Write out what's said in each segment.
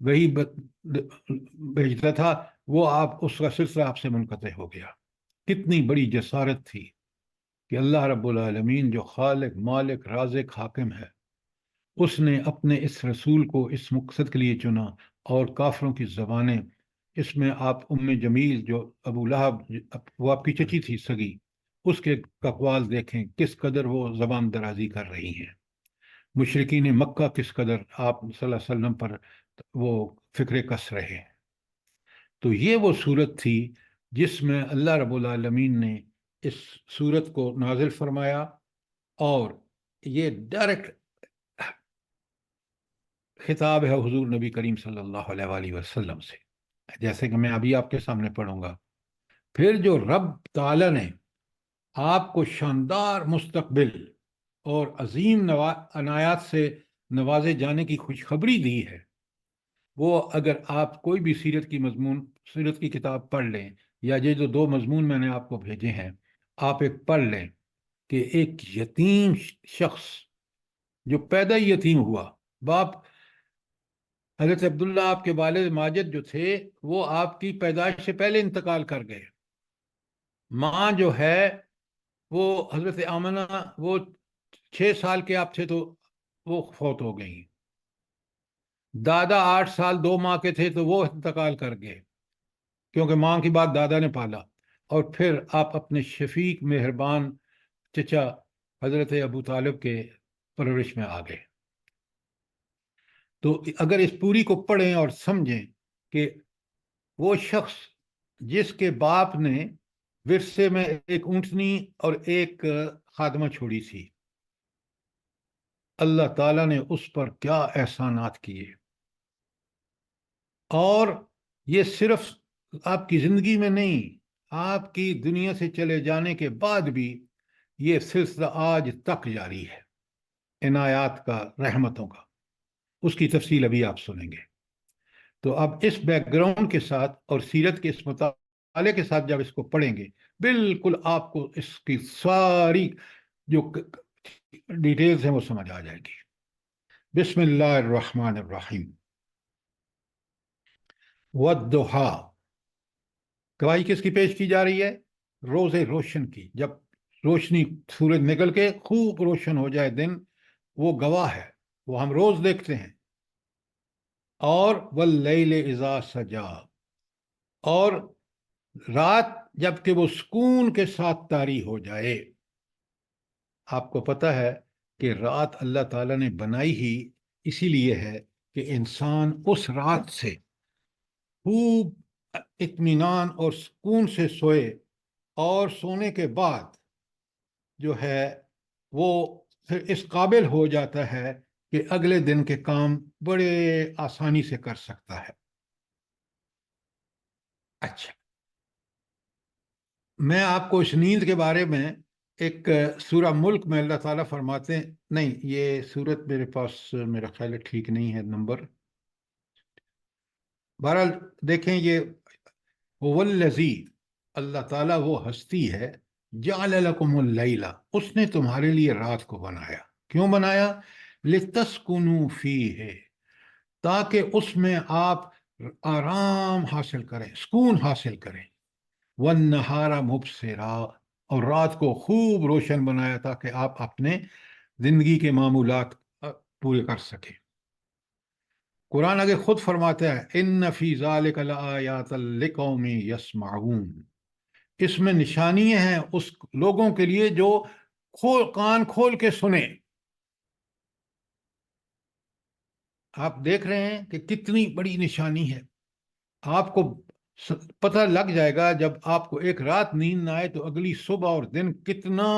وہی بھیجتا تھا وہ آپ اس کا سلسلہ آپ سے منقطع ہو گیا۔ کتنی بڑی جسارت تھی کہ اللہ رب العالمین جو خالق مالک رازق حاکم ہے، اس نے اپنے اس رسول کو اس مقصد کے لیے چنا، اور کافروں کی زبانیں، اس میں آپ ام جمیل جو ابو لہب وہ آپ کی چچی تھی سگی، اس کے اقوال دیکھیں کس قدر وہ زبان درازی کر رہی ہیں۔ مشرکین مکہ کس قدر آپ صلی اللہ علیہ وسلم پر وہ فکر کس رہے ہیں۔ تو یہ وہ صورت تھی جس میں اللہ رب العالمین نے اس صورت کو نازل فرمایا، اور یہ ڈائریکٹ خطاب ہے حضور نبی کریم صلی اللہ علیہ وآلہ وسلم سے، جیسے کہ میں ابھی آپ کے سامنے پڑھوں گا۔ پھر جو رب تعالی نے آپ کو شاندار مستقبل اور عظیم عنایات سے نوازے جانے کی خوشخبری دی ہے، وہ اگر آپ کوئی بھی سیرت کی کتاب پڑھ لیں، یا یہ جو 2 مضمون میں نے آپ کو بھیجے ہیں آپ ایک پڑھ لیں، کہ ایک یتیم شخص جو پیدا ہی یتیم ہوا، باپ حضرت عبداللہ آپ کے والد ماجد جو تھے وہ آپ کی پیدائش سے پہلے انتقال کر گئے، ماں جو ہے وہ حضرت آمنہ وہ 6 سال کے آپ تھے تو وہ فوت ہو گئیں، دادا 8 سال 2 ماہ کے تھے تو وہ انتقال کر گئے، کیونکہ ماں کی بات دادا نے پالا، اور پھر آپ اپنے شفیق مہربان چچا حضرت ابو طالب کے پرورش میں آ گئے۔ تو اگر اس پوری کو پڑھیں اور سمجھیں کہ وہ شخص جس کے باپ نے ورثے میں ایک اونٹنی اور ایک خادمہ چھوڑی تھی، اللہ تعالیٰ نے اس پر کیا احسانات کیے، اور یہ صرف آپ کی زندگی میں نہیں، آپ کی دنیا سے چلے جانے کے بعد بھی یہ سلسلہ آج تک جاری ہے عنایات کا، رحمتوں کا۔ اس کی تفصیل ابھی آپ سنیں گے۔ تو اب اس بیک گراؤنڈ کے ساتھ اور سیرت کے اس مطالعے کے ساتھ جب اس کو پڑھیں گے، بالکل آپ کو اس کی ساری جو ڈیٹیلز ہیں وہ سمجھ آ جائے گی۔ بسم اللہ الرحمن الرحیم۔ والضحیٰ، گواہی کس کی پیش کی جا رہی ہے؟ روز روشن کی، جب روشنی سورج نکل کے خوب روشن ہو جائے دن، وہ گواہ ہے، وہ ہم روز دیکھتے ہیں۔ اور واللیل اذا سجا، اور رات جب کہ وہ سکون کے ساتھ طاری ہو جائے۔ آپ کو پتہ ہے کہ رات اللہ تعالیٰ نے بنائی ہی اسی لیے ہے کہ انسان اس رات سے خوب اطمینان اور سکون سے سوئے، اور سونے کے بعد جو ہے وہ پھر اس قابل ہو جاتا ہے کہ اگلے دن کے کام بڑے آسانی سے کر سکتا ہے۔ اچھا، میں آپ کو اس نیند کے بارے میں ایک سورہ ملک میں اللہ تعالیٰ فرماتے ہیں، نہیں یہ سورت میرے پاس میرا خیال ہے ٹھیک نہیں ہے نمبر، بہرحال دیکھیں، یہ والذی، اللہ تعالیٰ وہ ہستی ہے، جعل لکم اللیل، اس نے تمہارے لیے رات کو بنایا۔ کیوں بنایا؟ لتسکنوا فیہ، تاکہ اس میں آپ آرام حاصل کریں، سکون حاصل کریں۔ والنہار مبصرا، اور رات کو خوب روشن بنایا تاکہ آپ اپنے زندگی کے معمولات پورے کر سکیں۔ قرآن آگے خود فرماتا ہے ان فی ذالک لآیات لقوم یسمعون، اس میں نشانیاں ہیں اس لوگوں کے لیے جو کان کھول کے سنیں۔ آپ دیکھ رہے ہیں کہ کتنی بڑی نشانی ہے، آپ کو پتہ لگ جائے گا جب آپ کو ایک رات نیند نہ آئے تو اگلی صبح اور دن کتنا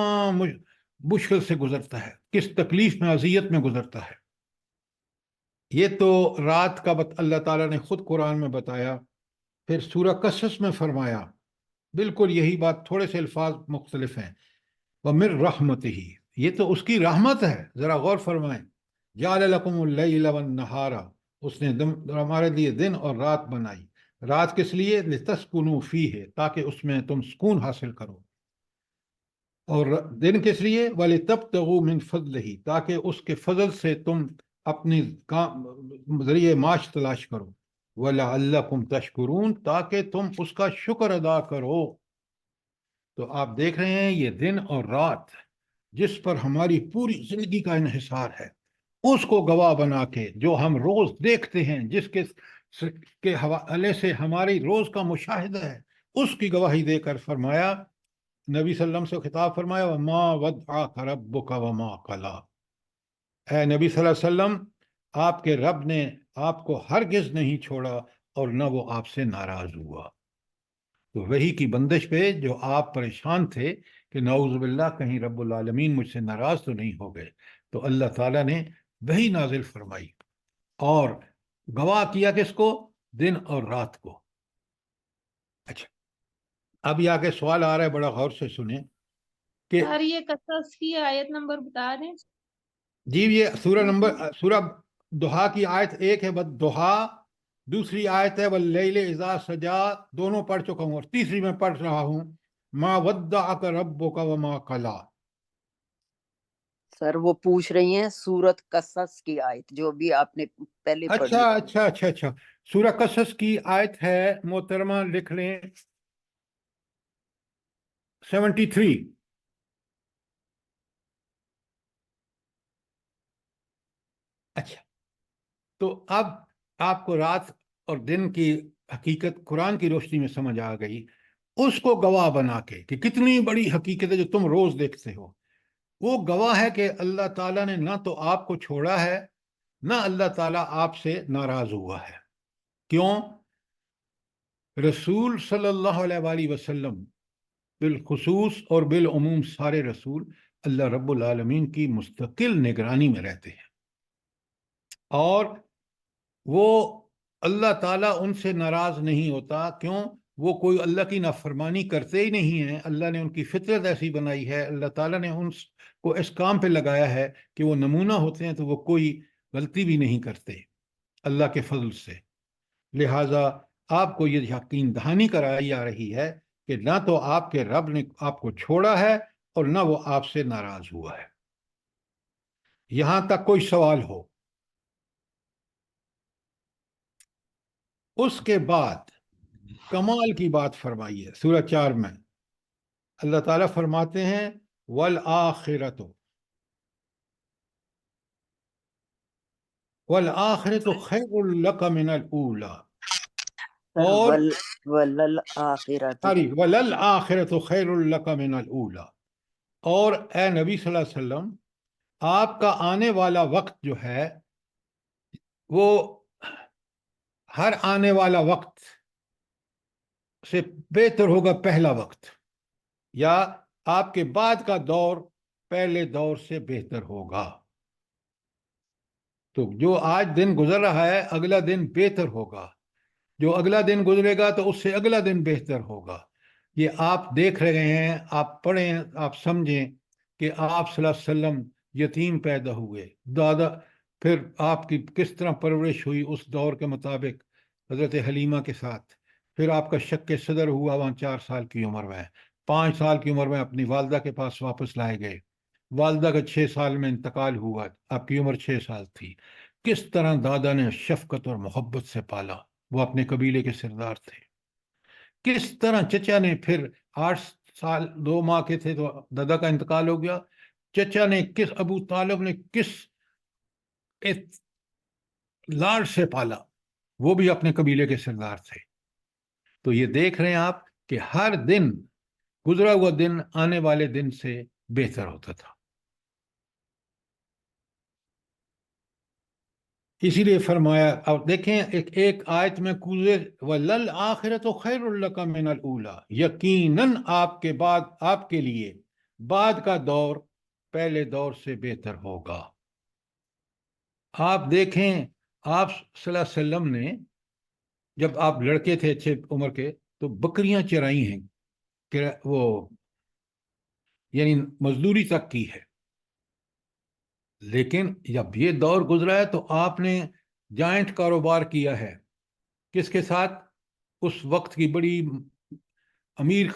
مشکل سے گزرتا ہے، کس تکلیف میں اذیت میں گزرتا ہے۔ یہ تو رات کا اللہ تعالیٰ نے خود قرآن میں بتایا، پھر سورہ قصص میں فرمایا بالکل یہی بات، تھوڑے سے الفاظ مختلف ہیں۔ وَمِن رَحْمَتِهِ، یہ تو اس کی رحمت ہے، ذرا غور فرمائیں۔ جَعَلَ لَكُمُ اللَّيْلَ وَالنَّهَارَ، اس نے ہمارے لیے دن اور رات بنائی۔ رات کس لیے؟ لِتَسْكُنُوا فِيهِ، تاکہ اس میں تم سکون حاصل کرو، اور دن کس لیے؟ وَلِتَبْتَغُوا مِن فَضْلِهِ، تاکہ اس کے فضل سے تم اپنے ذریعے معاش تلاش کرو، وَلَعَلَّكُمْ تَشْكُرُونَ، تاکہ تم اس کا شکر ادا کرو۔ تو آپ دیکھ رہے ہیں یہ دن اور رات جس پر ہماری پوری زندگی کا انحصار ہے، اس کو گواہ بنا کے جو ہم روز دیکھتے ہیں، جس کے حوالے سے ہماری روز کا مشاہدہ ہے، اس کی گواہی دے کر فرمایا، نبی صلی اللہ علیہ وسلم سے خطاب فرمایا، وَمَا وَدَّعَكَ رَبُّكَ وَمَا قَلَىٰ، اے نبی صلی اللہ علیہ وسلم، آپ کے رب نے آپ کو ہرگز نہیں چھوڑا اور نہ وہ آپ سے ناراض ہوا۔ تو وہی کی بندش پہ جو آپ پریشان تھے کہ نعوذ باللہ کہیں رب العالمین مجھ سے ناراض تو نہیں ہو گئے، تو اللہ تعالیٰ نے وہی نازل فرمائی اور گواہ کیا کس کو؟ دن اور رات کو۔ اچھا، اب یہ آگے سوال آ رہا ہے، بڑا غور سے سنیں کہ سر یہ قصص کی آیت نمبر بتا دیں۔ جی یہ سورہ دہا کی آیت 1 ہے، دہا، دوسری آیت ہے واللیل اذا سجا، دونوں پڑھ چکا ہوں اور تیسری میں پڑھ رہا ہوں، ما ودعک ربک وما قلی۔ سر وہ پوچھ رہی ہیں سورت قصص کی آیت جو بھی آپ نے پہلے پڑھی۔ اچھا، سورہ قصص کی آیت ہے، محترمہ لکھ لیں 73۔ اچھا، تو اب آپ کو رات اور دن کی حقیقت قرآن کی روشنی میں سمجھ آ گئی، اس کو گواہ بنا کے کہ کتنی بڑی حقیقت ہے جو تم روز دیکھتے ہو۔ وہ گواہ ہے کہ اللہ تعالیٰ نے نہ تو آپ کو چھوڑا ہے، نہ اللہ تعالیٰ آپ سے ناراض ہوا ہے۔ کیوں؟ رسول صلی اللہ علیہ وآلہ وسلم بالخصوص اور بالعموم سارے رسول اللہ رب العالمین کی مستقل نگرانی میں رہتے ہیں، اور وہ اللہ تعالیٰ ان سے ناراض نہیں ہوتا۔ کیوں؟ وہ کوئی اللہ کی نافرمانی کرتے ہی نہیں ہیں، اللہ نے ان کی فطرت ایسی بنائی ہے، اللہ تعالیٰ نے ان کو اس کام پہ لگایا ہے کہ وہ نمونہ ہوتے ہیں، تو وہ کوئی غلطی بھی نہیں کرتے اللہ کے فضل سے۔ لہٰذا آپ کو یہ یقین دہانی کرائی جا رہی ہے کہ نہ تو آپ کے رب نے آپ کو چھوڑا ہے اور نہ وہ آپ سے ناراض ہوا ہے۔ یہاں تک کوئی سوال ہو؟ اس کے بعد کمال کی بات فرمائیے، سورہ 4 میں اللہ تعالیٰ فرماتے ہیں والآخرت خیر لک من الاولی، اور وللآخرت خیر لک من الاولی، اور اے نبی صلی اللہ علیہ وسلم، آپ کا آنے والا وقت جو ہے وہ ہر آنے والا وقت سے بہتر ہوگا پہلا وقت، یا آپ کے بعد کا دور پہلے دور سے بہتر ہوگا۔ تو جو آج دن گزر رہا ہے اگلا دن بہتر ہوگا، جو اگلا دن گزرے گا تو اس سے اگلا دن بہتر ہوگا۔ یہ آپ دیکھ رہے ہیں، آپ پڑھیں، آپ سمجھیں کہ آپ صلی اللہ علیہ وسلم یتیم پیدا ہوئے، دادا، پھر آپ کی کس طرح پرورش ہوئی اس دور کے مطابق حضرت حلیمہ کے ساتھ، پھر آپ کا شک صدر ہوا وہاں 4 سال کی عمر میں، 5 سال کی عمر میں اپنی والدہ کے پاس واپس لائے گئے، والدہ کا 6 سال میں انتقال ہوا، آپ کی عمر 6 سال تھی۔ کس طرح دادا نے شفقت اور محبت سے پالا، وہ اپنے قبیلے کے سردار تھے۔ کس طرح چچا نے پھر 8 سال 2 ماہ کے تھے تو دادا کا انتقال ہو گیا، چچا نے کس، ابو طالب نے کس لاڑ سے پالا، وہ بھی اپنے قبیلے کے سردار تھے۔ تو یہ دیکھ رہے ہیں آپ کہ ہر دن گزرا ہوا دن آنے والے دن سے بہتر ہوتا تھا۔ اسی لیے فرمایا، اور دیکھیں ایک آیت میں کوزے وَلَلْآخِرَةُ خَيْرٌ لَكَ مِنَ الْأُولَى، یقیناً آپ کے بعد، آپ کے لیے بعد کا دور پہلے دور سے بہتر ہوگا۔ آپ دیکھیں، آپ صلی اللہ علیہ وسلم نے جب آپ لڑکے تھے اچھے عمر کے تو بکریاں چرائی ہیں، کہ وہ یعنی مزدوری تک کی ہے، لیکن جب یہ دور گزرا ہے تو آپ نے جائنٹ کاروبار کیا ہے، کس کے ساتھ؟ اس وقت کی بڑی امیر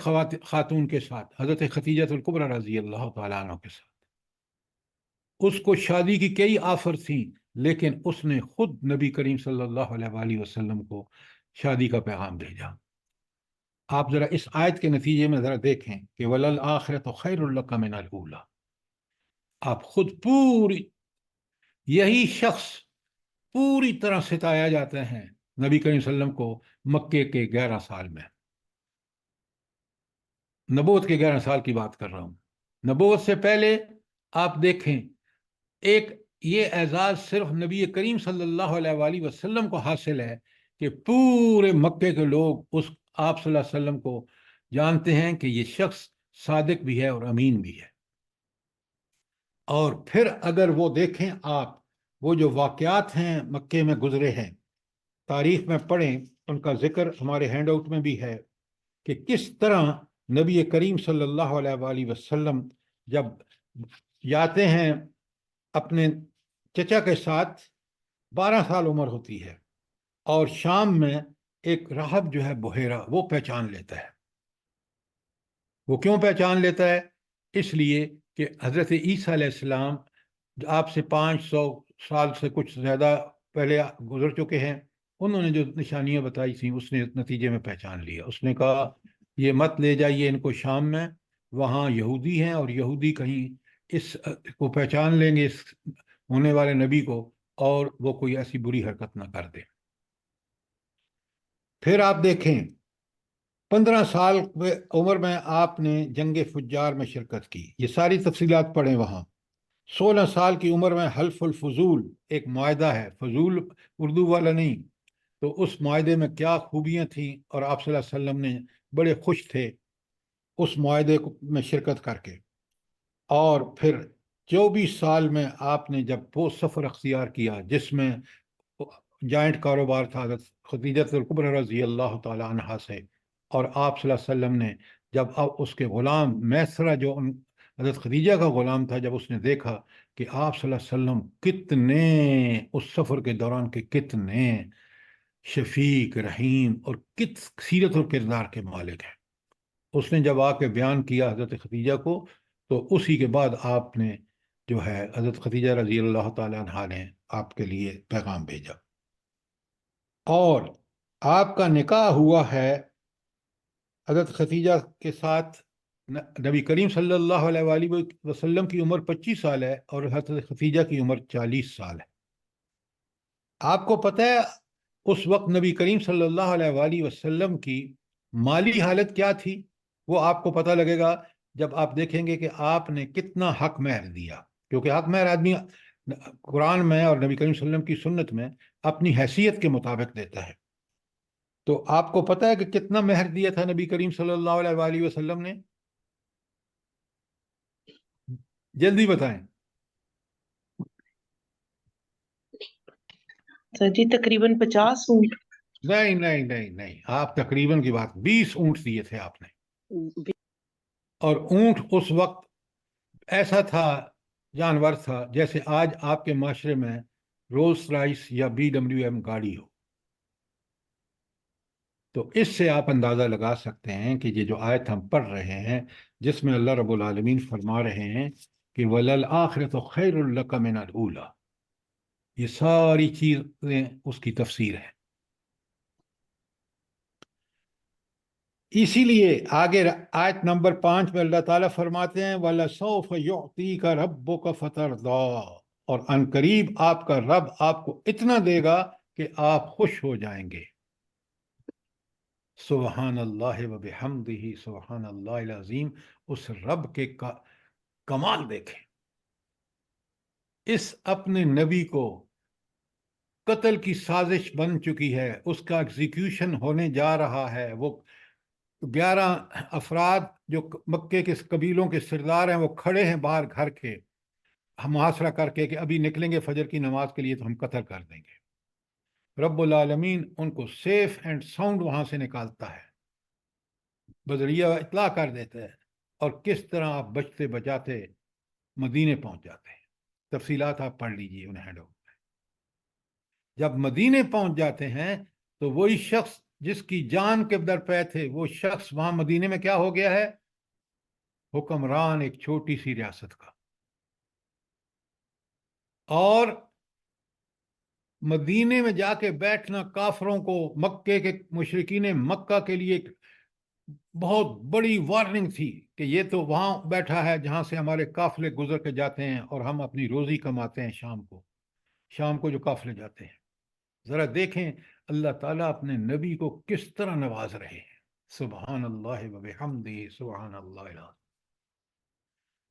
خاتون کے ساتھ، حضرت خدیجہ الکبریٰ رضی اللہ تعالیٰ عنہ کے ساتھ۔ اس کو شادی کی کئی آفر تھیں، لیکن اس نے خود نبی کریم صلی اللہ علیہ وآلہ وسلم کو شادی کا پیغام بھیجا۔ آپ ذرا اس آیت کے نتیجے میں ذرا دیکھیں کہ وَلَلْآخِرَةُ خَيْرٌ لَكَ مِنَ الْأُولَىٰ، آپ خود یہی شخص پوری طرح ستایا جاتے ہیں نبی کریم صلی اللہ علیہ وسلم کو مکے کے 11 سال میں، نبوت کے 11 سال کی بات کر رہا ہوں۔ نبوت سے پہلے آپ دیکھیں ایک یہ اعزاز صرف نبی کریم صلی اللہ علیہ وآلہ وسلم کو حاصل ہے کہ پورے مکے کے لوگ اس آپ صلی اللہ علیہ وسلم کو جانتے ہیں کہ یہ شخص صادق بھی ہے اور امین بھی ہے۔ اور پھر اگر وہ دیکھیں آپ وہ جو واقعات ہیں مکے میں گزرے ہیں، تاریخ میں پڑھیں، ان کا ذکر ہمارے ہینڈ آؤٹ میں بھی ہے کہ کس طرح نبی کریم صلی اللہ علیہ وآلہ وسلم جب جاتے ہیں اپنے چچا کے ساتھ، 12 سال عمر ہوتی ہے، اور شام میں ایک راہب جو ہے بحیرہ، وہ پہچان لیتا ہے۔ وہ کیوں پہچان لیتا ہے؟ اس لیے کہ حضرت عیسیٰ علیہ السلام آپ سے 500 سال سے کچھ زیادہ پہلے گزر چکے ہیں، انہوں نے جو نشانیاں بتائی تھیں اس نے نتیجے میں پہچان لیا۔ اس نے کہا یہ مت لے جائیے ان کو شام میں، وہاں یہودی ہیں اور یہودی کہیں اس کو پہچان لیں گے، اس ہونے والے نبی کو، اور وہ کوئی ایسی بری حرکت نہ کر دے۔ پھر آپ دیکھیں 15 سال عمر میں آپ نے جنگ فجار میں شرکت کی، یہ ساری تفصیلات پڑھیں وہاں۔ 16 سال کی عمر میں حلف الفضول ایک معاہدہ ہے، فضول اردو والا نہیں، تو اس معاہدے میں کیا خوبیاں تھیں، اور آپ صلی اللہ علیہ وسلم نے بڑے خوش تھے اس معاہدے میں شرکت کر کے۔ اور پھر 24 سال میں آپ نے جب وہ سفر اختیار کیا جس میں جائنٹ کاروبار تھا حضرت خدیجہ الکبریٰ رضی اللہ تعالی عنہا سے، اور آپ صلی اللہ علیہ وسلم نے جب اس کے غلام میسرہ جو حضرت خدیجہ کا غلام تھا، جب اس نے دیکھا کہ آپ صلی اللہ علیہ وسلم کتنے اس سفر کے دوران کے کتنے شفیق رحیم اور کت سیرت اور کردار کے مالک ہیں، اس نے جب آ کے بیان کیا حضرت خدیجہ کو، تو اسی کے بعد آپ نے جو ہے حضرت خدیجہ رضی اللہ تعالی عنہا نے آپ کے لیے پیغام بھیجا، اور آپ کا نکاح ہوا ہے حضرت خدیجہ کے ساتھ۔ نبی کریم صلی اللہ علیہ وآلہ وسلم کی عمر 25 سال ہے اور حضرت خدیجہ کی عمر 40 سال ہے۔ آپ کو پتہ ہے اس وقت نبی کریم صلی اللہ علیہ وآلہ وسلم کی مالی حالت کیا تھی؟ وہ آپ کو پتہ لگے گا جب آپ دیکھیں گے کہ آپ نے کتنا حق مہر دیا، کیونکہ حق مہر آدمی قرآن میں اور نبی کریم صلی اللہ علیہ وسلم کی سنت میں اپنی حیثیت کے مطابق دیتا ہے۔ تو آپ کو پتہ ہے کہ کتنا مہر دیا تھا نبی کریم صلی اللہ علیہ وآلہ وسلم نے؟ جلدی بتائیں۔ سر جی تقریباً 50 اونٹ۔ نہیں نہیں نہیں نہیں، آپ تقریباً کی بات 20 اونٹ دیے تھے آپ نے، اور اونٹ اس وقت ایسا تھا، جانور تھا جیسے آج آپ کے معاشرے میں رولس رائس یا BMW گاڑی ہو۔ تو اس سے آپ اندازہ لگا سکتے ہیں کہ یہ جو آیت ہم پڑھ رہے ہیں جس میں اللہ رب العالمین فرما رہے ہیں کہ وَلَلْآخِرَةُ خَيْرٌ لَكَ مِنَ الْأُولَىٰ، یہ ساری چیزیں اس کی تفسیر ہے۔ اسی لیے آگے آیت نمبر 5 میں اللہ تعالیٰ فرماتے ہیں وَلَسَوْفَ يُعْطِيكَ رَبُّكَ فَتَرْضَىٰ، اور عنقریب آپ کا رب آپ کو اتنا دے گا کہ آپ خوش ہو جائیں گے۔ سبحان اللہ وبحمدہ، سبحان اللہ العظیم، اس رب کے کمال دیکھیں۔ اس اپنے نبی کو قتل کی سازش بن چکی ہے، اس کا ایگزیکیوشن ہونے جا رہا ہے، وہ 11 افراد جو مکے کے قبیلوں کے سردار ہیں وہ کھڑے ہیں باہر گھر کے محاصرہ کر کے کہ ابھی نکلیں گے فجر کی نماز کے لیے تو ہم قتل کر دیں گے۔ رب العالمین ان کو سیف اینڈ ساؤنڈ وہاں سے نکالتا ہے، بذریعہ اطلاع کر دیتا ہے، اور کس طرح آپ بچتے بچاتے مدینے پہنچ جاتے ہیں۔ تفصیلات آپ پڑھ لیجئے انہیں ہینڈ آؤٹ میں۔ جب مدینے پہنچ جاتے ہیں تو وہی شخص جس کی جان کے در پہ تھے، وہ شخص وہاں مدینے میں کیا ہو گیا ہے؟ حکمران ایک چھوٹی سی ریاست کا، اور مدینے میں جا کے بیٹھنا کافروں کو، مکے کے مشرکین مکہ کے لیے ایک بہت بڑی وارننگ تھی کہ یہ تو وہاں بیٹھا ہے جہاں سے ہمارے قافلے گزر کے جاتے ہیں اور ہم اپنی روزی کماتے ہیں شام کو جو قافلے جاتے ہیں۔ ذرا دیکھیں اللہ تعالیٰ اپنے نبی کو کس طرح نواز رہے ہیں۔ سبحان اللہ وبحمدہ، سبحان اللہ العظیم۔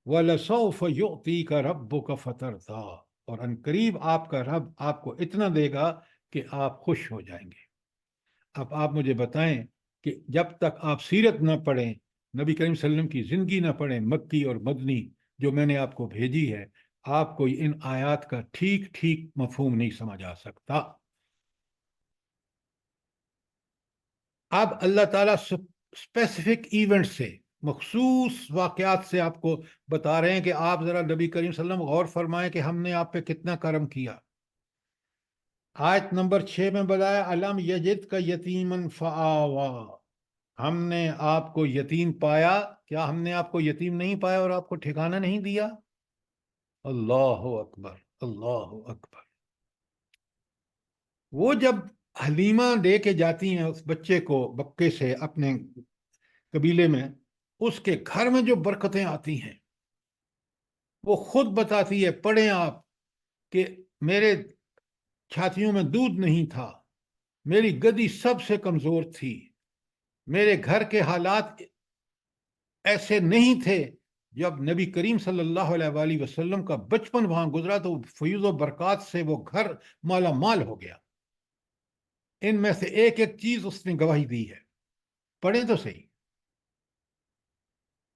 وَلَسَوْفَ يُعْطِيكَ رَبُّكَ فَتَرْضَىٰ، اور ان قریب آپ کا رب آپ کو اتنا دے گا کہ آپ خوش ہو جائیں گے۔ اب آپ مجھے بتائیں کہ جب تک آپ سیرت نہ پڑھیں، نبی کریم صلی اللہ علیہ وسلم کی زندگی نہ پڑھیں مکی اور مدنی جو میں نے آپ کو بھیجی ہے، آپ کو ان آیات کا ٹھیک ٹھیک مفہوم نہیں سمجھ آ سکتا۔ اب اللہ تعالیٰ اسپیسیفک ایونٹ سے، مخصوص واقعات سے آپ کو بتا رہے ہیں کہ آپ ذرا نبی کریم صلی اللہ علیہ وسلم غور فرمائیں کہ ہم نے آپ پہ کتنا کرم کیا۔ آیت نمبر 6 میں بتایا علم یجد کا یتیمن فآوا، ہم نے آپ کو یتیم پایا۔ کیا ہم نے آپ کو یتیم نہیں پایا اور آپ کو ٹھکانہ نہیں دیا؟ اللہ اکبر، اللہ اکبر۔ وہ جب حلیمہ لے کے جاتی ہیں اس بچے کو مکے سے اپنے قبیلے میں، اس کے گھر میں جو برکتیں آتی ہیں وہ خود بتاتی ہے، پڑھیں آپ کہ میرے چھاتیوں میں دودھ نہیں تھا، میری گدی سب سے کمزور تھی، میرے گھر کے حالات ایسے نہیں تھے۔ جب نبی کریم صلی اللہ علیہ وآلہ وسلم کا بچپن وہاں گزرا تو فیض و برکات سے وہ گھر مالا مال ہو گیا۔ ان میں سے ایک ایک چیز اس نے گواہی دی ہے، پڑھیں تو صحیح۔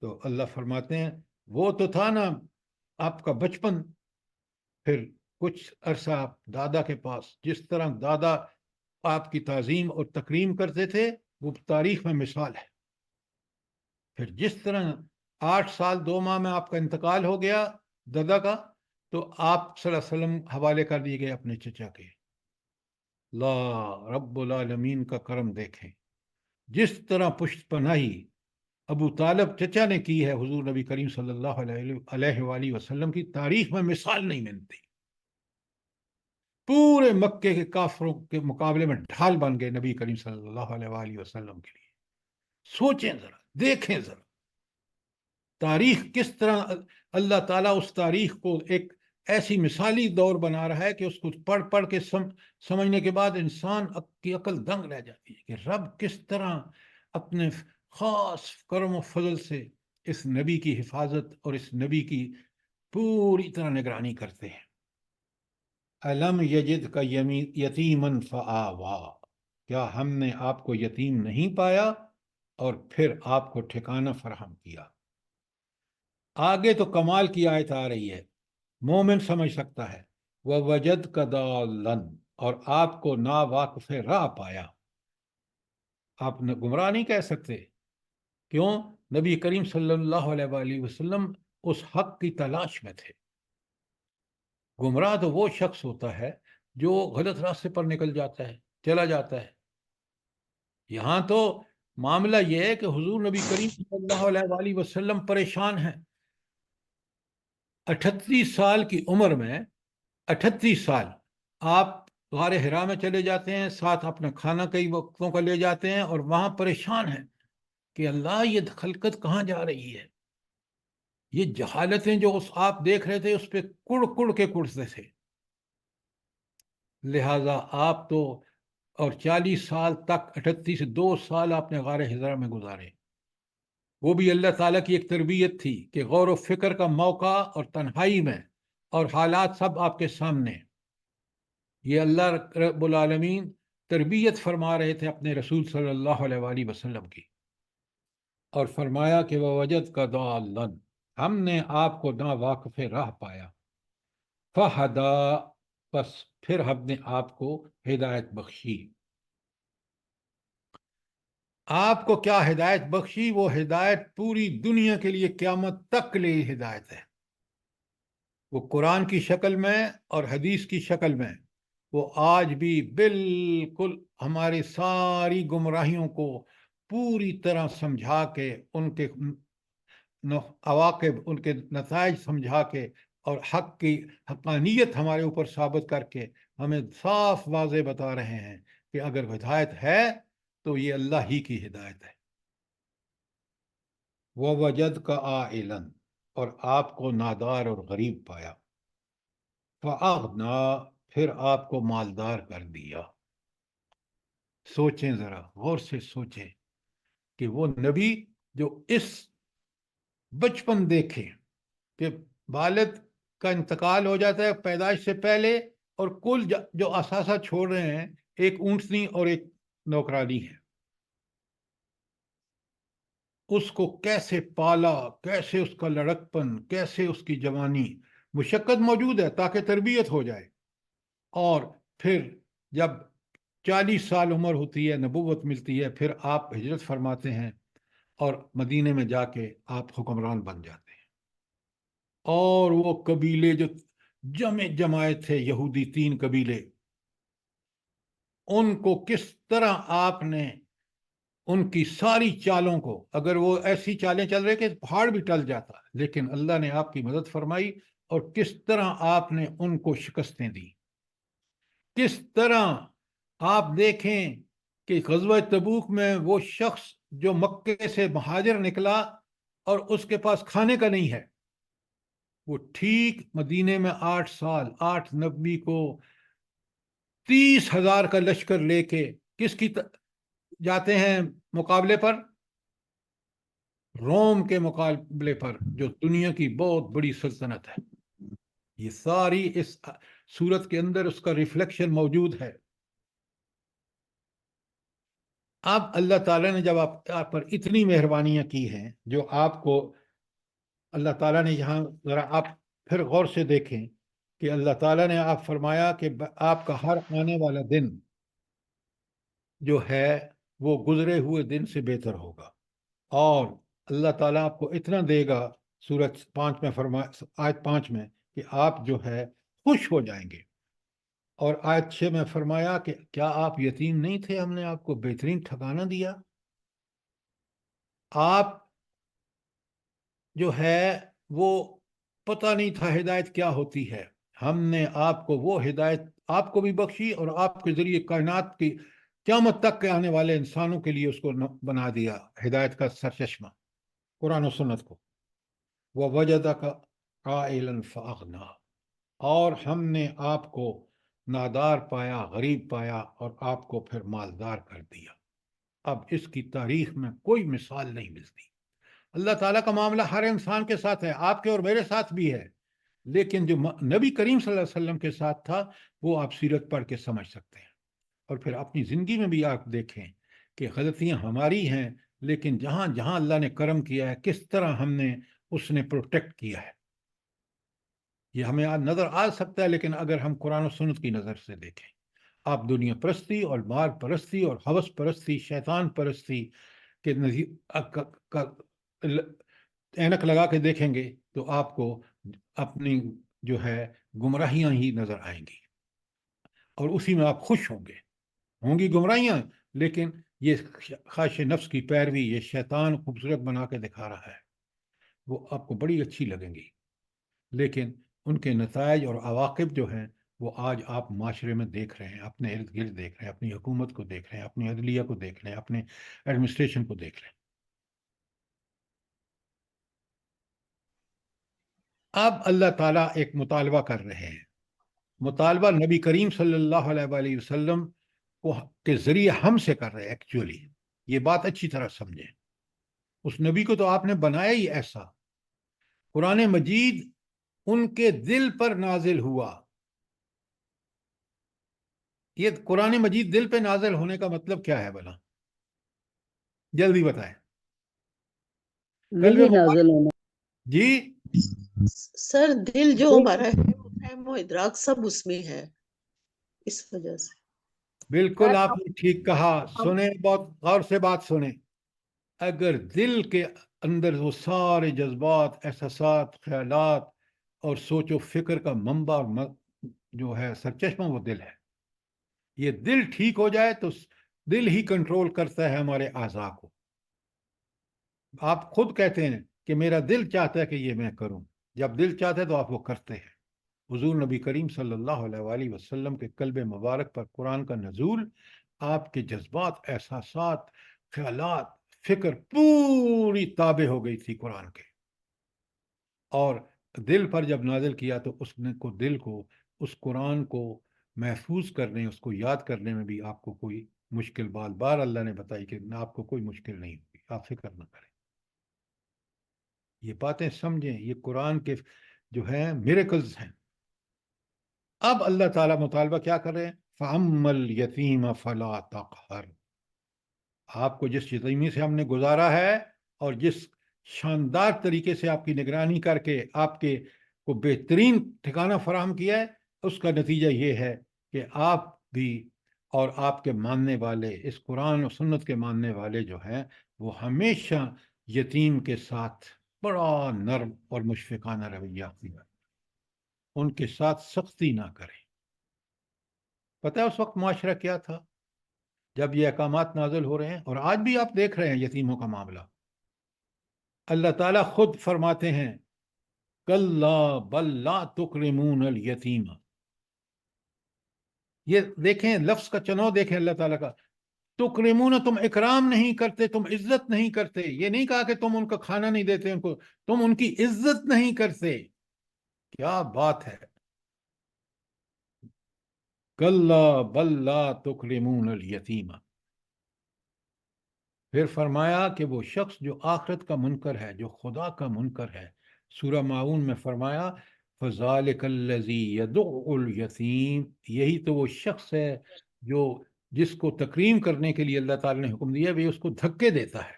تو اللہ فرماتے ہیں وہ تو تھا نا آپ کا بچپن، پھر کچھ عرصہ آپ دادا کے پاس، جس طرح دادا آپ کی تعظیم اور تکریم کرتے تھے وہ تاریخ میں مثال ہے۔ پھر جس طرح 8 سال 2 ماہ میں آپ کا انتقال ہو گیا دادا کا، تو آپ صلی اللہ علیہ وسلم حوالے کر دیے گئے اپنے چچا کے۔ لا رب العالمین کا کرم دیکھیں، جس طرح پشت پناہی ابو طالب چچا نے کی ہے حضور نبی کریم صلی اللہ علیہ وآلہ وسلم کی، تاریخ میں مثال نہیں ملتی۔ پورے مکے کے کافروں کے مقابلے میں ڈھال بن گئے نبی کریم صلی اللہ علیہ وآلہ وسلم کے لیے۔ سوچیں ذرا، دیکھیں ذرا تاریخ کس طرح اللہ تعالیٰ اس تاریخ کو ایک ایسی مثالی دور بنا رہا ہے کہ اس کو پڑھ پڑھ کے سمجھنے کے بعد انسان کی عقل دنگ رہ جاتی ہے کہ رب کس طرح اپنے خاص کرم و فضل سے اس نبی کی حفاظت اور اس نبی کی پوری طرح نگرانی کرتے ہیں۔ علم یجد کا یتیمن فآوا، کیا ہم نے آپ کو یتیم نہیں پایا اور پھر آپ کو ٹھکانہ فراہم کیا۔ آگے تو کمال کی آیت آ رہی ہے، مومن سمجھ سکتا ہے۔ وَوَجَدْكَ ضَالًّا، اور آپ کو نا واقف راہ پایا۔ آپ نے گمراہ نہیں کہہ سکتے، کیوں؟ نبی کریم صلی اللہ علیہ وآلہ وسلم اس حق کی تلاش میں تھے۔ گمراہ تو وہ شخص ہوتا ہے جو غلط راستے پر نکل جاتا ہے، چلا جاتا ہے۔ یہاں تو معاملہ یہ ہے کہ حضور نبی کریم صلی اللہ علیہ وآلہ وسلم پریشان ہیں۔ 38 سال کی عمر میں 38 سال آپ غار حرا میں چلے جاتے ہیں، ساتھ اپنا کھانا کئی وقتوں کا لے جاتے ہیں، اور وہاں پریشان ہیں کہ اللہ یہ خلقت کہاں جا رہی ہے۔ یہ جہالتیں جو آپ دیکھ رہے تھے اس پہ کڑ کڑ کے کڑتے تھے۔ لہذا آپ تو اور 40 سال تک 38 سے 2 سال آپ نے غار حرا میں گزارے۔ وہ بھی اللہ تعالیٰ کی ایک تربیت تھی کہ غور و فکر کا موقع اور تنہائی میں اور حالات سب آپ کے سامنے، یہ اللہ رب العالمین تربیت فرما رہے تھے اپنے رسول صلی اللہ علیہ وآلہ وسلم کی، اور فرمایا کہ وَوَجَدْكَ ضَالًّا، ہم نے آپ کو نا واقف راہ پایا۔ فَہَدَىٰ، پس پھر ہم نے آپ کو ہدایت بخشی۔ آپ کو کیا ہدایت بخشی؟ وہ ہدایت پوری دنیا کے لیے قیامت تک کے لیے ہدایت ہے۔ وہ قرآن کی شکل میں اور حدیث کی شکل میں، وہ آج بھی بالکل ہماری ساری گمراہیوں کو پوری طرح سمجھا کے، ان کے عواقب، ان کے نتائج سمجھا کے، اور حق کی حقانیت ہمارے اوپر ثابت کر کے ہمیں صاف واضح بتا رہے ہیں کہ اگر ہدایت ہے تو یہ اللہ ہی کی ہدایت ہے۔ وَوَجَدْكَ عَائِلًا، اور آپ کو نادار اور غریب پایا، فَأَغْنَىٰ، پھر آپ کو مالدار کر دیا۔ سوچیں ذرا، غور سے سوچیں کہ وہ نبی جو اس بچپن دیکھے کہ والد کا انتقال ہو جاتا ہے پیدائش سے پہلے، اور کل جو اثاثہ چھوڑ رہے ہیں ایک اونٹنی اور ایک نوکرانی ہے، اس کو کیسے پالا، کیسے اس کا لڑکپن، کیسے اس کی جوانی، مشقت موجود ہے تاکہ تربیت ہو جائے، اور پھر جب 40 سال عمر ہوتی ہے، نبوت ملتی ہے، پھر آپ ہجرت فرماتے ہیں اور مدینے میں جا کے آپ حکمران بن جاتے ہیں۔ اور وہ قبیلے جو جمائے تھے یہودی، 3 قبیلے، ان کو کس طرح آپ نے ان کی ساری چالوں کو، اگر وہ ایسی چالیں چل رہے کہ پہاڑ بھی ٹل جاتا، لیکن اللہ نے آپ کی مدد فرمائی، اور کس طرح آپ نے ان کو شکستیں دی۔ کس طرح آپ دیکھیں کہ غزوہ تبوک میں وہ شخص جو مکے سے مہاجر نکلا اور اس کے پاس کھانے کا نہیں ہے، وہ ٹھیک مدینے میں 8 سال 8 نبی کو 30,000 کا لشکر لے کے کس کی جاتے ہیں مقابلے پر؟ روم کے مقابلے پر، جو دنیا کی بہت بڑی سلطنت ہے۔ یہ ساری اس صورت کے اندر اس کا ریفلیکشن موجود ہے۔ اب اللہ تعالیٰ نے جب آپ پر اتنی مہربانیاں کی ہیں، جو آپ کو اللہ تعالیٰ نے یہاں ذرا آپ پھر غور سے دیکھیں کہ اللہ تعالیٰ نے آپ فرمایا کہ آپ کا ہر آنے والا دن جو ہے وہ گزرے ہوئے دن سے بہتر ہوگا، اور اللہ تعالیٰ آپ کو اتنا دے گا، سورۃ 5 میں آیت 5 میں، کہ آپ جو ہے خوش ہو جائیں گے۔ اور آیت 6 میں فرمایا کہ کیا آپ یتیم نہیں تھے، ہم نے آپ کو بہترین ٹھکانہ دیا۔ آپ جو ہے وہ پتہ نہیں تھا ہدایت کیا ہوتی ہے، ہم نے آپ کو وہ ہدایت آپ کو بھی بخشی، اور آپ کے ذریعے کائنات کی قیامت تک کے آنے والے انسانوں کے لیے اس کو بنا دیا ہدایت کا سرچشمہ، قرآن و سنت کو۔ وَوَجَدَكَ عَائِلًا فَأَغْنَىٰ، اور ہم نے آپ کو نادار پایا، غریب پایا، اور آپ کو پھر مالدار کر دیا۔ اب اس کی تاریخ میں کوئی مثال نہیں ملتی۔ اللہ تعالیٰ کا معاملہ ہر انسان کے ساتھ ہے، آپ کے اور میرے ساتھ بھی ہے، لیکن جو نبی کریم صلی اللہ علیہ وسلم کے ساتھ تھا وہ آپ سیرت پڑھ کے سمجھ سکتے ہیں۔ اور پھر اپنی زندگی میں بھی آپ دیکھیں کہ غلطیاں ہماری ہیں، لیکن جہاں جہاں اللہ نے کرم کیا ہے، کس طرح ہم نے اس نے پروٹیکٹ کیا ہے، یہ ہمیں نظر آ سکتا ہے، لیکن اگر ہم قرآن و سنت کی نظر سے دیکھیں، آپ دنیا پرستی اور مال پرستی اور ہوس پرستی، شیطان پرستی کے اینک لگا کے دیکھیں گے تو آپ کو اپنی جو ہے گمراہیاں ہی نظر آئیں گی، اور اسی میں آپ خوش ہوں گی گمراہیاں، لیکن یہ خواہش نفس کی پیروی، یہ شیطان خوبصورت بنا کے دکھا رہا ہے، وہ آپ کو بڑی اچھی لگیں گی، لیکن ان کے نتائج اور عواقب جو ہیں وہ آج آپ معاشرے میں دیکھ رہے ہیں، اپنے ارد گرد دیکھ رہے ہیں، اپنی حکومت کو دیکھ رہے ہیں، اپنی عدلیہ کو دیکھ رہے ہیں، اپنے ایڈمنسٹریشن کو دیکھ رہے ہیں۔ اب اللہ تعالیٰ ایک مطالبہ کر رہے ہیں، مطالبہ نبی کریم صلی اللہ علیہ وآلہ وسلم کے ذریعے ہم سے کر رہے ہیں۔ ایکچولی یہ بات اچھی طرح سمجھیں، اس نبی کو تو آپ نے بنایا ہی ایسا، قرآن مجید ان کے دل پر نازل ہوا۔ یہ قرآن مجید دل پہ نازل ہونے کا مطلب کیا ہے بھلا؟ جلدی بتائیں۔ وہی نازل ہونا جی سر، دل جو ہمارا ہے وہ فہم و ادراک سب اس میں ہے، اس وجہ سے۔ بالکل آپ نے ٹھیک کہا، سنیں، بہت غور سے بات سنیں۔ اگر دل کے اندر وہ سارے جذبات، احساسات، خیالات اور سوچ و فکر کا منبع اور جو ہے سرچشمہ وہ دل ہے، یہ دل ٹھیک ہو جائے تو دل ہی کنٹرول کرتا ہے ہمارے اعضاء کو۔ آپ خود کہتے ہیں کہ میرا دل چاہتا ہے کہ یہ میں کروں، جب دل چاہتے تو آپ وہ کرتے ہیں۔ حضور نبی کریم صلی اللہ علیہ وآلہ وسلم کے قلب مبارک پر قرآن کا نزول، آپ کے جذبات، احساسات، خیالات، فکر پوری تابع ہو گئی تھی قرآن کے، اور دل پر جب نازل کیا تو اس نے کو دل کو اس قرآن کو محفوظ کرنے، اس کو یاد کرنے میں بھی آپ کو کوئی مشکل بار بار اللہ نے بتائی کہ آپ کو کوئی مشکل نہیں ہوگی، آپ فکر نہ کریں۔ یہ باتیں سمجھیں، یہ قرآن کے جو ہیں میریکلز ہیں۔ اب اللہ تعالیٰ مطالبہ کیا کر رہے ہیں؟ فَأَمَّا الْيَتِيمَ فَلَا تَقْهَرْ، آپ کو جس یتیمی سے ہم نے گزارا ہے اور جس شاندار طریقے سے آپ کی نگرانی کر کے آپ کے کو بہترین ٹھکانہ فراہم کیا ہے، اس کا نتیجہ یہ ہے کہ آپ بھی اور آپ کے ماننے والے، اس قرآن و سنت کے ماننے والے جو ہیں، وہ ہمیشہ یتیم کے ساتھ بڑا نرم اور مشفقانہ رویہ اختیار، ان کے ساتھ سختی نہ کریں۔ پتہ ہے اس وقت معاشرہ کیا تھا جب یہ احکامات نازل ہو رہے ہیں؟ اور آج بھی آپ دیکھ رہے ہیں یتیموں کا معاملہ۔ اللہ تعالیٰ خود فرماتے ہیں کَلَّا بَل لَا تُکْرِمُونَ الْیَتِیمَ، یہ دیکھیں لفظ کا چناؤ دیکھیں اللہ تعالیٰ کا، تکرمون، تم اکرام نہیں کرتے، تم عزت نہیں کرتے۔ یہ نہیں کہا کہ تم ان کا کھانا نہیں دیتے، ان کو تم ان کی عزت نہیں کرتے۔ کیا بات ہے! کَلَّا بَل لَا تُکْرِمُونَ الْیَتِیمَ۔ پھر فرمایا کہ وہ شخص جو آخرت کا منکر ہے، جو خدا کا منکر ہے، سورہ معاون میں فرمایا فَذَلِكَ الَّذِي يَدُعُّ الْيَتِيمَ، یہی تو وہ شخص ہے جو جس کو تکریم کرنے کے لیے اللہ تعالیٰ نے حکم دیا بھی اس کو دھکے دیتا ہے۔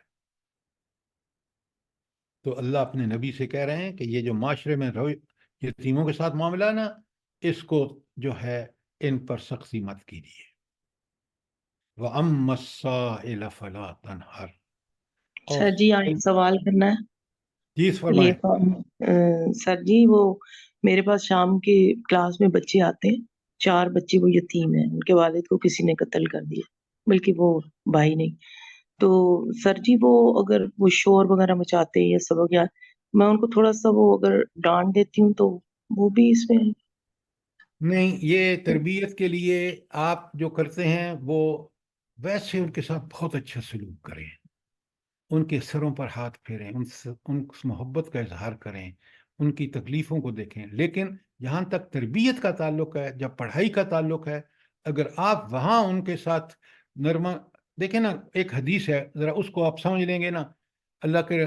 تو اللہ اپنے نبی سے کہہ رہے ہیں کہ یہ جو معاشرے میں یتیموں کے ساتھ معاملہ نا، اس کو جو ہے ان پر سختی مت کیجیے۔ وَأَمَّا السَّائِلَ فَلَا تَنْهَرْ، اور سر جی ایک سوال کرنا ہے۔ جی یہ فرمائیں۔ سر جی وہ میرے پاس شام کے کلاس میں بچے آتے ہیں، 4 بچے وہ یتیم ہیں، ان کے والد کو کسی نے قتل کر دیا، بلکہ وہ بھائی نہیں۔ تو سر جی وہ اگر وہ شور وغیرہ مچاتے یا سبق یاد، میں ان کو تھوڑا سا وہ اگر ڈانٹ دیتی ہوں تو وہ بھی اس میں نہیں، یہ تربیت کے لیے آپ جو کرتے ہیں وہ ویسے ان کے ساتھ بہت اچھا سلوک کریں، ان کے سروں پر ہاتھ پھیریں، ان سے محبت کا اظہار کریں، ان کی تکلیفوں کو دیکھیں۔ لیکن جہاں تک تربیت کا تعلق ہے، جب پڑھائی کا تعلق ہے، اگر آپ وہاں ان کے ساتھ نرمہ، دیکھیں نا ایک حدیث ہے، ذرا اس کو آپ سمجھ لیں گے نا، اللہ کے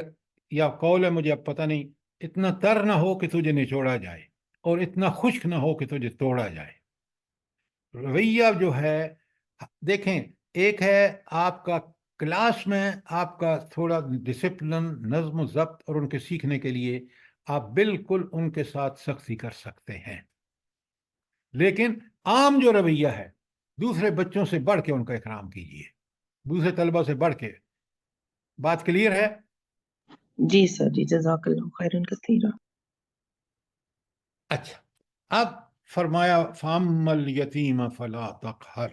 یا قول ہے مجھے اب پتہ نہیں، اتنا تر نہ ہو کہ تجھے نچوڑا جائے اور اتنا خشک نہ ہو کہ تجھے توڑا جائے۔ رویہ جو ہے، دیکھیں ایک ہے آپ کا کلاس میں آپ کا تھوڑا ڈسپلن، نظم و ضبط، اور ان کے سیکھنے کے لیے آپ بالکل ان کے ساتھ سختی کر سکتے ہیں، لیکن عام جو رویہ ہے دوسرے بچوں سے بڑھ کے ان کا اکرام کیجیے، دوسرے طلبہ سے بڑھ کے۔ بات کلیئر ہے؟ جی سر جی، جزاک اللہ خیرن کثیرا۔ اچھا، اب فرمایا فَأَمَّا الْيَتِيمَ فَلَا تَقْهَرْ۔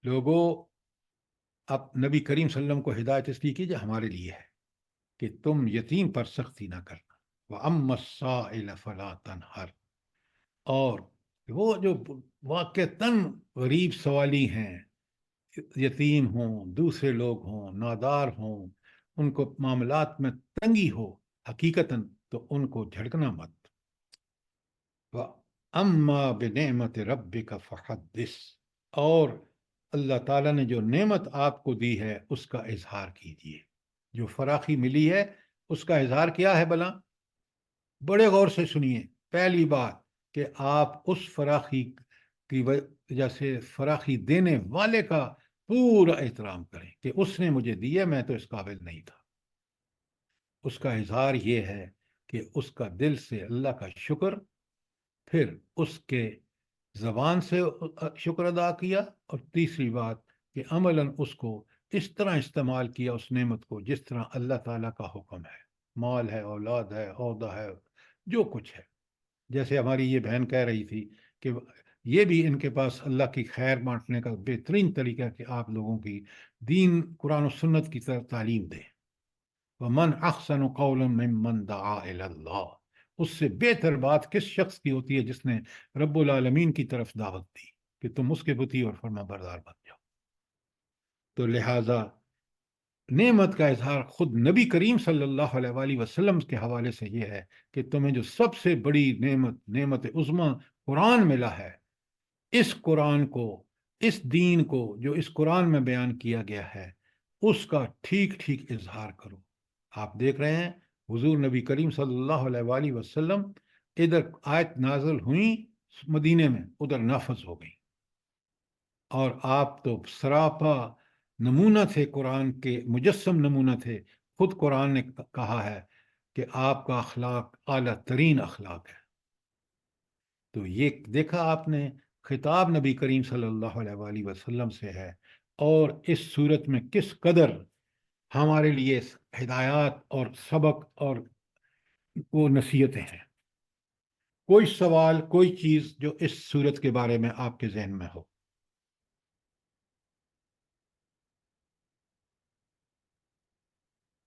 لوگوں، اب نبی کریم صلی اللہ علیہ وسلم کو ہدایت اس لیے کیجیے ہمارے لیے ہے کہ تم یتیم پر سختی نہ کرنا۔ وَأَمَّا السَّائِلَ فَلَا تَنْهَرْ، اور وہ جو واقعتاً غریب سوالی ہیں، یتیم ہوں، دوسرے لوگ ہوں، نادار ہوں، ان کو معاملات میں تنگی ہو حقیقتاً، تو ان کو جھڑکنا مت۔ وَأَمَّا بِنِعْمَةِ رَبِّكَ فَحَدِّثْ، اور اللہ تعالیٰ نے جو نعمت آپ کو دی ہے اس کا اظہار کیجیے، جو فراخی ملی ہے اس کا اظہار کیا ہے بھلا؟ بڑے غور سے سنیے۔ پہلی بات کہ آپ اس فراخی کی وجہ سے فراخی دینے والے کا پورا احترام کریں کہ اس نے مجھے دیا، میں تو اس قابل نہیں تھا۔ اس کا اظہار یہ ہے کہ اس کا دل سے اللہ کا شکر، پھر اس کے زبان سے شکر ادا کیا، اور تیسری بات کہ عملاً اس کو اس طرح استعمال کیا اس نعمت کو جس طرح اللہ تعالیٰ کا حکم ہے، مال ہے، اولاد ہے، عہدہ ہے، جو کچھ ہے۔ جیسے ہماری یہ بہن کہہ رہی تھی کہ یہ بھی ان کے پاس اللہ کی خیر بانٹنے کا بہترین طریقہ ہے کہ آپ لوگوں کی دین، قرآن و سنت کی طرف تعلیم دیں۔ وَمَنْ أَحْسَنُ قَوْلًا مِّمَّنْ دَعَا إِلَى اللَّهِ، اس سے بہتر بات کس شخص کی ہوتی ہے جس نے رب العالمین کی طرف دعوت دی کہ تم اس کے پتی اور فرما بردار بن جاؤ. تو لہذا نعمت کا اظہار خود نبی کریم صلی اللہ علیہ وآلہ وسلم کے حوالے سے یہ ہے کہ تمہیں جو سب سے بڑی نعمت عظمیٰ قرآن ملا ہے، اس قرآن کو، اس دین کو جو اس قرآن میں بیان کیا گیا ہے، اس کا ٹھیک ٹھیک اظہار کرو. آپ دیکھ رہے ہیں حضور نبی کریم صلی اللہ علیہ وآلہ وسلم ادھر آیت نازل ہوئیں مدینے میں، ادھر نافذ ہو گئی، اور آپ تو سراپا نمونہ تھے، قرآن کے مجسم نمونہ تھے. خود قرآن نے کہا ہے کہ آپ کا اخلاق اعلیٰ ترین اخلاق ہے. تو یہ دیکھا آپ نے، خطاب نبی کریم صلی اللہ علیہ وآلہ وسلم سے ہے، اور اس صورت میں کس قدر ہمارے لیے ہدایات اور سبق اور وہ نصیحتیں ہیں. کوئی سوال، کوئی چیز جو اس صورت کے بارے میں آپ کے ذہن میں ہو؟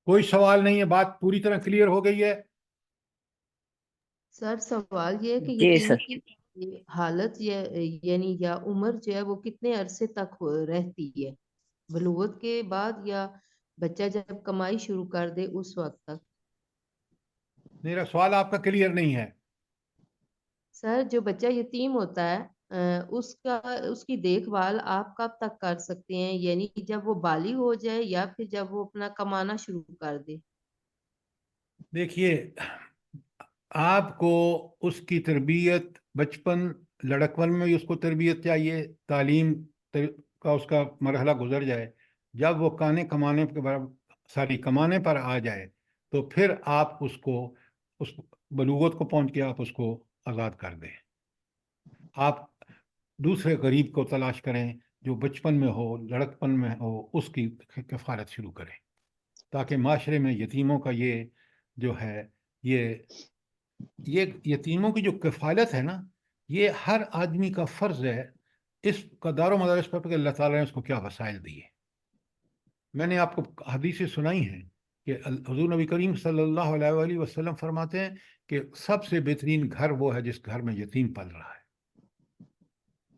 کوئی سوال نہیں ہے؟ بات پوری طرح کلیئر ہو گئی ہے؟ سر سوال یہ ہے کہ جی یتیمی سر. کی حالت یعنی یا عمر جو ہے وہ کتنے عرصے تک رہتی ہے؟ بلوغت کے بعد یا بچہ جب کمائی شروع کر دے اس وقت تک؟ میرا سوال آپ کا کلیئر نہیں ہے. سر جو بچہ یتیم ہوتا ہے اس کی دیکھ بھال آپ کب تک کر سکتے ہیں؟ یعنی جب وہ بالغ ہو جائے یا پھر جب وہ اپنا کمانا شروع کر دے؟ دیکھیے، آپ کو اس کی تربیت بچپن، لڑکپن میں ہی اس کو تربیت چاہیے، تعلیم کا اس کا مرحلہ گزر جائے. جب وہ کمانے پر آ جائے تو پھر آپ اس بلوغت کو پہنچ کے آپ اس کو آزاد کر دیں. آپ دوسرے غریب کو تلاش کریں جو بچپن میں ہو، لڑکپن میں ہو، اس کی کفالت شروع کریں، تاکہ معاشرے میں یتیموں کا یہ جو ہے یہ یتیموں کی جو کفالت ہے نا، یہ ہر آدمی کا فرض ہے. اس کا دار و مدار اس پر کہ اللہ تعالیٰ نے اس کو کیا وسائل دیے. میں نے آپ کو حدیثیں سنائی ہیں کہ حضور نبی کریم صلی اللہ علیہ وآلہ وسلم فرماتے ہیں کہ سب سے بہترین گھر وہ ہے جس گھر میں یتیم پل رہا ہے.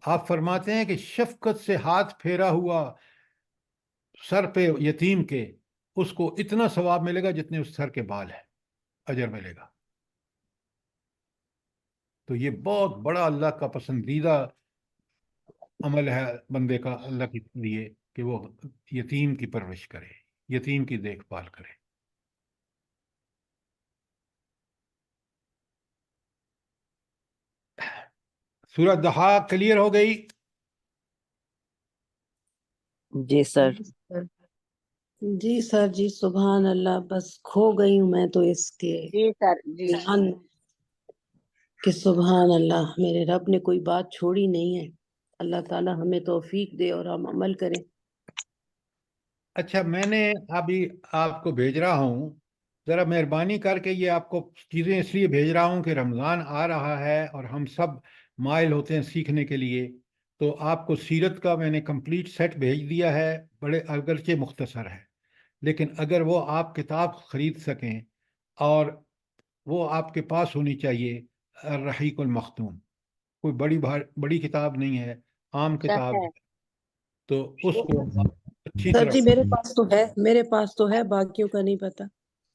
آپ فرماتے ہیں کہ شفقت سے ہاتھ پھیرا ہوا سر پہ یتیم کے، اس کو اتنا ثواب ملے گا جتنے اس سر کے بال ہیں، اجر ملے گا. تو یہ بہت بڑا اللہ کا پسندیدہ عمل ہے بندے کا اللہ کے لیے کہ وہ یتیم کی پرورش کرے، یتیم کی دیکھ بھال کرے. سورہ دہا کلیئر ہو گئی؟ جی سر. جی سر جی، سبحان اللہ، بس کھو گئی ہوں میں تو اس کے جی سر. جی بیان کہ سبحان اللہ، میرے رب نے کوئی بات چھوڑی نہیں ہے. اللہ تعالی ہمیں توفیق دے اور ہم عمل کریں. اچھا، میں نے ابھی آپ کو بھیج رہا ہوں، ذرا مہربانی کر کے یہ آپ کو چیزیں اس لیے بھیج رہا ہوں کہ رمضان آ رہا ہے اور ہم سب مائل ہوتے ہیں سیکھنے کے لیے. تو آپ کو سیرت کا میں نے کمپلیٹ سیٹ بھیج دیا ہے، بڑے اگرچہ مختصر ہے، لیکن اگر وہ آپ کتاب خرید سکیں، اور وہ آپ کے پاس ہونی چاہیے، الرحیق المختوم، کوئی بڑی کتاب نہیں ہے، عام کتاب ہے، تو اس کو آپ اچھی سر طرح جی میرے پاس تو ہے، باقیوں کا نہیں پتا.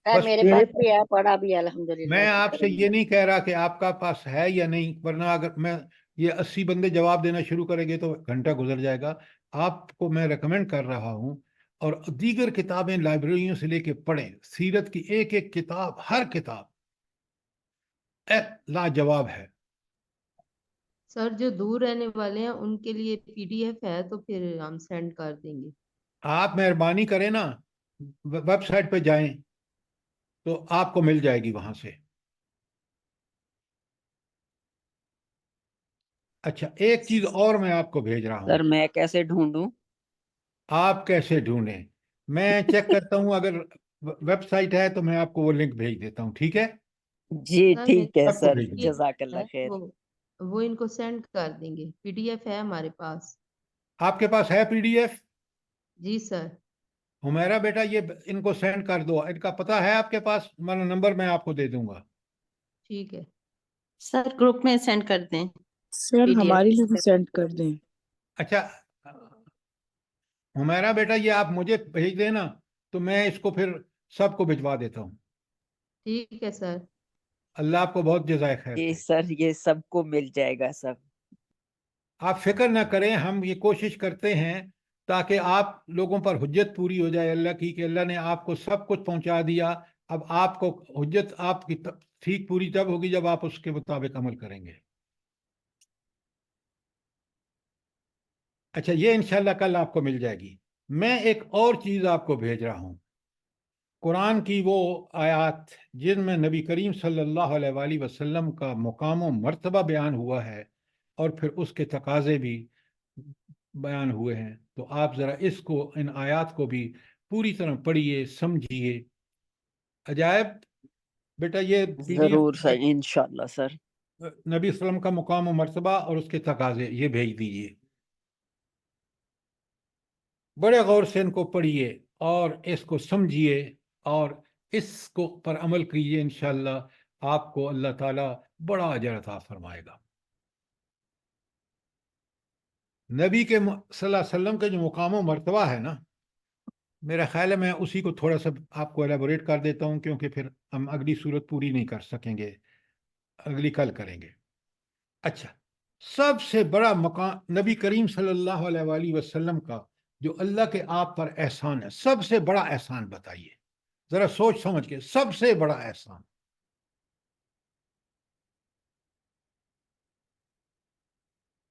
سر بس میرے میرے پاس بھی ہے، پڑھا بھی الحمدللہ. میں آپ سے یہ نہیں کہہ رہا کہ آپ کا پاس ہے یا نہیں، ورنہ اگر میں یہ 80 بندے جواب دینا شروع کریں گے تو گھنٹہ گزر جائے گا. آپ کو میں ریکمینڈ کر رہا ہوں، اور دیگر کتابیں لائبریریوں سے لے کے پڑھیں. سیرت کی ایک ایک کتاب، ہر کتاب لاجواب ہے. سر جو دور رہنے والے ہیں ان کے لیے PDF ہے تو پھر ہم سینڈ کر دیں گے. آپ مہربانی کریں نا، ویب سائٹ پہ جائیں تو آپ کو مل جائے گی وہاں سے. اچھا، ایک چیز اور میں آپ کو بھیج رہا ہوں. سر میں کیسے ڈھونڈوں؟ آپ کیسے ڈھونڈیں؟ میں چیک کرتا ہوں، اگر ویب سائٹ ہے تو میں آپ کو وہ لنک بھیج دیتا ہوں. ٹھیک ہے؟ جی سر ٹھیک ہے آپ کو سر. بھیج دیں گے. جزاک اللہ خیر. وہ ان کو سینڈ کر دیں گے. PDF ہے ہمارے پاس. آپ کے پاس ہے PDF؟ جی سر. ہمیرا بیٹا، یہ ان کو سینڈ کر دو. ان کا پتہ ہے آپ کے پاس؟ میں نمبر میں آپ کو دے دوں گا. ٹھیک ہے سر گروپ میں سینڈ کر دیں سر PDF ہمارے لیے بھی سینڈ کر دیں. اچھا ہمیرا بیٹا یہ آپ مجھے بھیج دینا تو میں اس کو پھر سب کو بھجوا دیتا ہوں. ٹھیک ہے سر. اللہ آپ کو بہت جزائے خیر جی دے. سر یہ سب کو مل جائے گا سب. آپ فکر نہ کریں, ہم یہ کوشش کرتے ہیں تاکہ آپ لوگوں پر حجت پوری ہو جائے اللہ کی, کہ اللہ نے آپ کو سب کچھ پہنچا دیا. اب آپ کو حجت آپ کی ٹھیک پوری تب ہوگی جب آپ اس کے مطابق عمل کریں گے. اچھا یہ انشاءاللہ کل آپ کو مل جائے گی. میں ایک اور چیز آپ کو بھیج رہا ہوں, قرآن کی وہ آیات جن میں نبی کریم صلی اللہ علیہ وآلہ وسلم کا مقام و مرتبہ بیان ہوا ہے اور پھر اس کے تقاضے بھی بیان ہوئے ہیں. تو آپ ذرا اس کو, ان آیات کو بھی پوری طرح پڑھیے, سمجھیے. عجائب بیٹا یہ ضرور PDF سر انشاءاللہ سر. نبی صلی اللہ علیہ وسلم کا مقام و مرتبہ اور اس کے تقاضے یہ بھیج دیجیے. بڑے غور سے ان کو پڑھیے اور اس کو سمجھیے اور اس کو پر عمل کیجیے. انشاءاللہ آپ کو اللہ تعالیٰ بڑا اجر عطا فرمائے گا. نبی کے صلی اللہ علیہ وسلم کے جو مقام و مرتبہ ہے نا, میرا خیال ہے میں اسی کو تھوڑا سا آپ کو ایلیبوریٹ کر دیتا ہوں, کیونکہ پھر ہم اگلی صورت پوری نہیں کر سکیں گے, اگلی کل کریں گے. اچھا, سب سے بڑا مقام نبی کریم صلی اللہ علیہ وآلہ وسلم کا جو اللہ کے آپ پر احسان ہے, سب سے بڑا احسان بتائیے ذرا سوچ سمجھ کے. سب سے بڑا احسان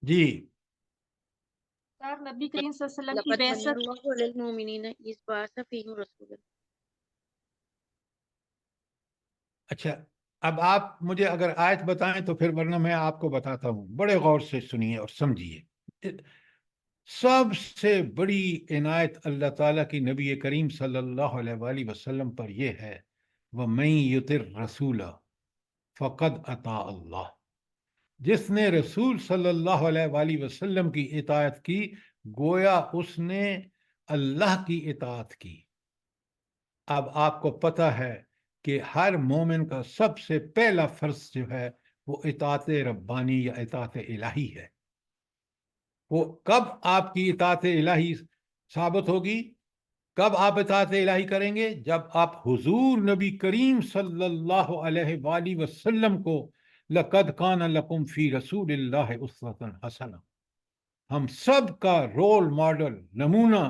جی سر نبی کریم صلی اللہ علیہ وسلم کی لقد من بعثت. الله على المؤمنين إذ بعث فيهم رسولا. اچھا, اب آپ مجھے اگر آیت بتائیں تو پھر, ورنہ میں آپ کو بتاتا ہوں. بڑے غور سے سنیے اور سمجھیے. سب سے بڑی عنایت اللہ تعالیٰ کی نبی کریم صلی اللہ علیہ وآلہ وسلم پر یہ ہے, وَمَن يُطِعِ الرَّسُولَ فَقَدْ أَطَاعَ اللَّهَ. جس نے رسول صلی اللہ علیہ وآلہ وسلم کی اطاعت کی, گویا اس نے اللہ کی اطاعت کی. اب آپ کو پتہ ہے کہ ہر مومن کا سب سے پہلا فرض جو ہے وہ اطاعت ربانی یا اطاعت الہی ہے. وہ کب آپ کی اطاعت الہی ثابت ہوگی, کب آپ اطاعت الہی کریں گے, جب آپ حضور نبی کریم صلی اللہ علیہ وآلہ وسلم کو لَقَدْ كَانَ لَكُمْ فِي رَسُولِ اللَّهِ أُسْوَةٌ حَسَنَةٌ, ہم سب کا رول ماڈل, نمونہ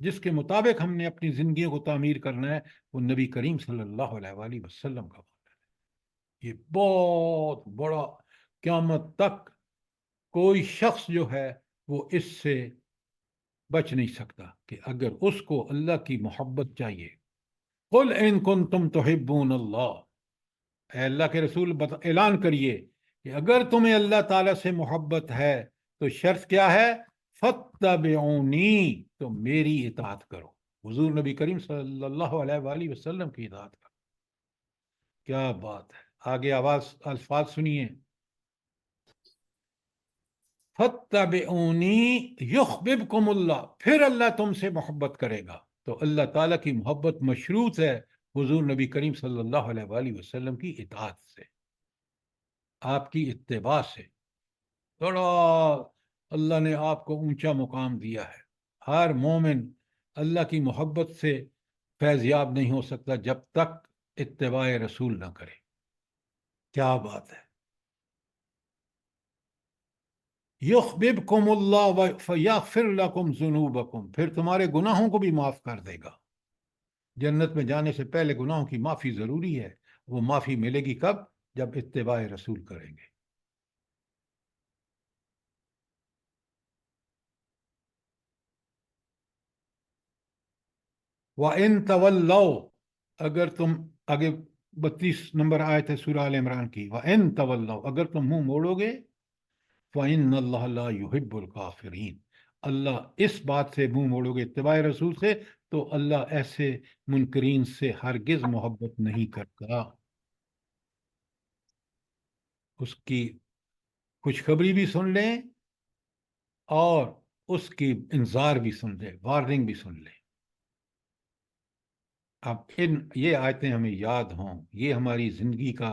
جس کے مطابق ہم نے اپنی زندگیوں کو تعمیر کرنا ہے, وہ نبی کریم صلی اللہ علیہ وآلہ وسلم کا ماڈل ہے. یہ بہت بڑا, قیامت تک کوئی شخص جو ہے وہ اس سے بچ نہیں سکتا کہ اگر اس کو اللہ کی محبت چاہیے. قُلْ إِن كُنتُمْ تُحِبُّونَ اللَّهَ, اے اللہ کے رسول اعلان کریے کہ اگر تمہیں اللہ تعالیٰ سے محبت ہے تو شرط کیا ہے, فَاتَّبِعُونِی, تو میری اطاعت کرو. حضور نبی کریم صلی اللہ علیہ وآلہ وسلم کی اطاعت کرو. کیا بات ہے. آگے الفاظ سنیے, فَاتَّبِعُونِی یُحْبِبْکُمُ اللَّهُ, پھر اللہ تم سے محبت کرے گا. تو اللہ تعالیٰ کی محبت مشروط ہے حضور نبی کریم صلی اللہ علیہ وآلہ وسلم کی اطاعت سے, آپ کی اتباع سے. بڑا اللہ نے آپ کو اونچا مقام دیا ہے. ہر مومن اللہ کی محبت سے فیض یاب نہیں ہو سکتا جب تک اتباع رسول نہ کرے. کیا بات ہے. یحببکم اللہ فیغفر لکم ذنوبکم, پھر تمہارے گناہوں کو بھی معاف کر دے گا. جنت میں جانے سے پہلے گناہوں کی معافی ضروری ہے. وہ معافی ملے گی کب, جب اتباع رسول کریں گے. وَإِن تَوَلَّوْا, اگر تم, آگے 32 نمبر آیت ہے سورہ آل عمران کی, وَإِن تَوَلَّوْا, اگر تم منہ موڑو گے, فَإِنَّ اللَّهَ لَا يُحِبُّ الْكَافِرِينَ, اللہ اس بات سے منہ موڑو گے اتباع رسول سے, تو اللہ ایسے منکرین سے ہرگز محبت نہیں کرتا. اس کی خوشخبری بھی سن لیں اور اس کی انذار بھی سن لیں, وارننگ بھی سن لیں. اب یہ آیتیں ہمیں یاد ہوں, یہ ہماری زندگی کا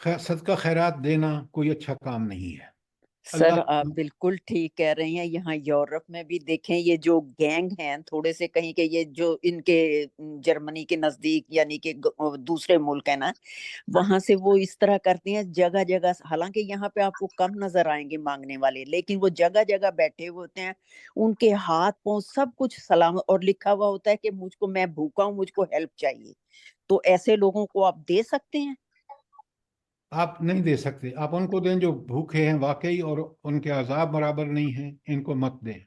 صدقہ خیرات دینا کوئی اچھا کام نہیں ہے. سر اللہ آپ بالکل ٹھیک کہہ رہے ہیں. یہاں یورپ میں بھی دیکھیں یہ جو گینگ ہیں تھوڑے سے کہیں کہ یہ جو ان کے جرمنی کے نزدیک یعنی کہ دوسرے ملک ہیں نا وہاں سے وہ اس طرح کرتے ہیں جگہ جگہ. حالانکہ یہاں پہ آپ کو کم نظر آئیں گے مانگنے والے لیکن وہ جگہ جگہ بیٹھے ہوئے ہوتے ہیں. ان کے ہاتھ پاؤں سب کچھ سلامت اور لکھا ہوا ہوتا ہے کہ مجھ کو میں بھوکا ہوں مجھ کو ہیلپ چاہیے. تو ایسے لوگوں کو آپ دے سکتے ہیں؟ آپ نہیں دے سکتے. آپ ان کو دیں جو بھوکے ہیں واقعی اور ان کے عذاب برابر نہیں ہیں. ان کو مت دیں.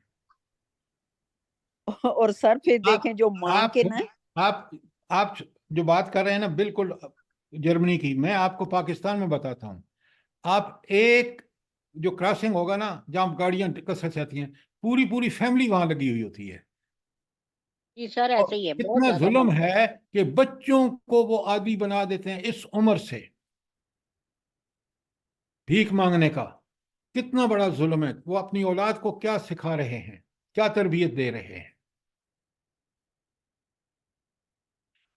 اور سر پھر آپ دیکھیں جو مانگ آپ کے نا آپ آپ جو بات کر رہے ہیں نا بالکل جرمنی کی. میں آپ کو پاکستان میں بتاتا ہوں. آپ ایک جو کراسنگ ہوگا نا جہاں گاڑیاں کثرت سے آتی ہیں پوری پوری فیملی وہاں لگی ہوئی ہوتی ہے. جی سر اور ایسے ہی ہے بہت کتنا زیادہ ظلم بڑا. ہے کہ بچوں کو وہ عادی بنا دیتے ہیں اس عمر سے بھیک مانگنے کا. کتنا بڑا ظلم ہے. وہ اپنی اولاد کو کیا سکھا رہے ہیں کیا تربیت دے رہے ہیں.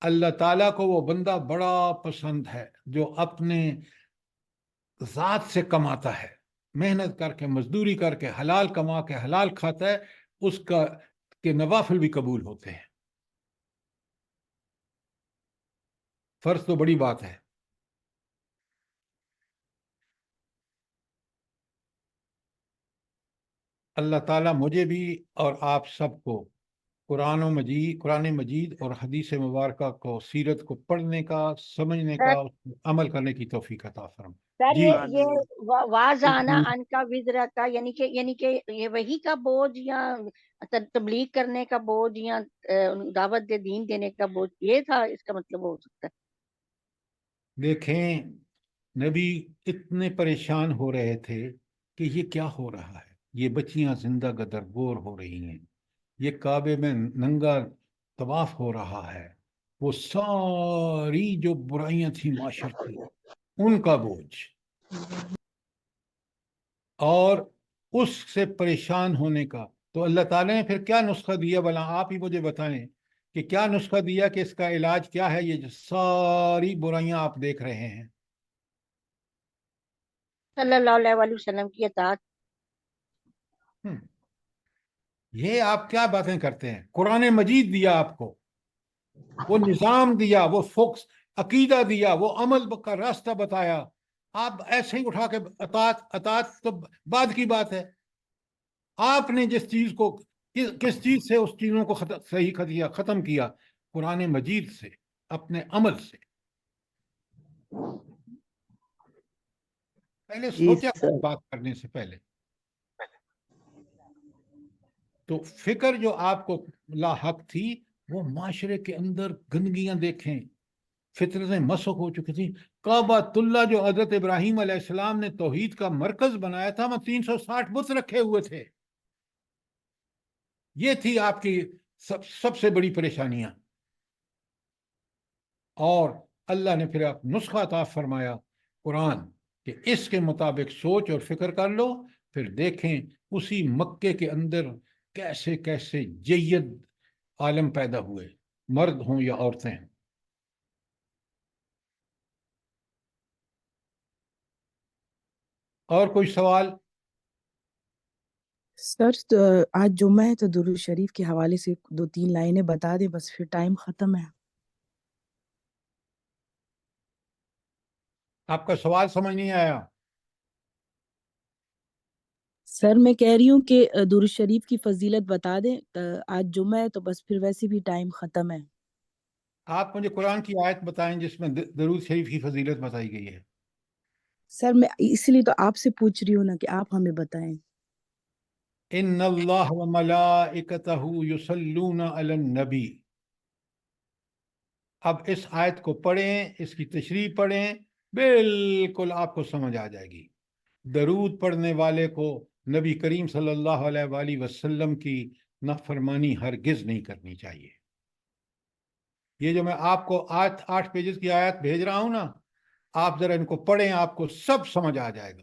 اللہ تعالیٰ کو وہ بندہ بڑا پسند ہے جو اپنے ذات سے کماتا ہے محنت کر کے مزدوری کر کے حلال کما کے حلال کھاتا ہے. اس کا کے نوافل بھی قبول ہوتے ہیں. فرض تو بڑی بات ہے. اللہ تعالیٰ مجھے بھی اور آپ سب کو قرآن مجید اور حدیث مبارکہ کو سیرت کو پڑھنے کا سمجھنے کا عمل کرنے کی توفیق عطا فرمائے. سر جی یہ واضح ان کا وزر کا یعنی کہ یہ وہی کا بوجھ یا تبلیغ کرنے کا بوجھ یا دعوت دین دینے کا بوجھ یہ تھا اس کا مطلب ہو سکتا ہے. دیکھیں نبی اتنے پریشان ہو رہے تھے کہ یہ کیا ہو رہا ہے. یہ بچیاں زندہ گدرگور ہو رہی ہیں. یہ کعبے میں ننگا طواف ہو رہا ہے. وہ ساری جو برائیاں تھیں معاشرتی ان کا بوجھ اور اس سے پریشان ہونے کا. تو اللہ تعالیٰ نے پھر کیا نسخہ دیا بھلا آپ ہی مجھے بتائیں کہ کیا نسخہ دیا کہ اس کا علاج کیا ہے. یہ جو ساری برائیاں آپ دیکھ رہے ہیں صلی اللہ علیہ وسلم کی اطاعت. یہ آپ کیا باتیں کرتے ہیں. قرآن مجید دیا آپ کو وہ نظام دیا وہ فوکس عقیدہ دیا وہ عمل کا راستہ بتایا. آپ ایسے ہی اٹھا کے اطاعت تو بعد کی بات ہے. آپ نے جس چیز کو کس چیز سے اس چیزوں کو صحیح ختم کیا قرآن مجید سے اپنے عمل سے. پہلے سوچا بات کرنے سے پہلے. تو فکر جو آپ کو لاحق تھی وہ معاشرے کے اندر گندگیاں دیکھیں فطرتیں مسخ ہو چکی تھیں. کعبۃ اللہ جو حضرت ابراہیم علیہ السلام نے توحید کا مرکز بنایا تھا وہاں 360 بت رکھے ہوئے تھے. یہ تھی آپ کی سب سے بڑی پریشانیاں. اور اللہ نے پھر آپ نسخہ عطا فرمایا قرآن کہ اس کے مطابق سوچ اور فکر کر لو. پھر دیکھیں اسی مکے کے اندر کیسے کیسے جید عالم پیدا ہوئے مرد ہوں یا عورتیں ہوں. اور کوئی سوال؟ سر آج جمعہ ہے تو درود شریف کے حوالے سے 2-3 لائنیں بتا دیں بس پھر ٹائم ختم ہے. آپ کا سوال سمجھ نہیں آیا. سر میں کہہ رہی ہوں کہ درود شریف کی فضیلت بتا دیں. آج جمعہ ہے تو بس پھر ویسے بھی ٹائم ختم ہے. آپ مجھے قرآن کی آیت بتائیں جس میں درود شریف کی فضیلت بتائی گئی ہے. سر میں اس لیے تو آپ سے پوچھ رہی ہوں نا کہ آپ ہمیں بتائیں. ان اللہ وملائکتہ یصلون علی النبی. اب اس آیت کو پڑھیں اس کی تشریح پڑھیں بالکل آپ کو سمجھ آ جائے گی. درود پڑھنے والے کو نبی کریم صلی اللہ علیہ وآلہ وسلم کی نافرمانی ہرگز نہیں کرنی چاہیے. یہ جو میں آپ کو 8 پیجز کی آیت بھیج رہا ہوں نا آپ ذرا ان کو پڑھیں آپ کو سب سمجھ آ جائے گا.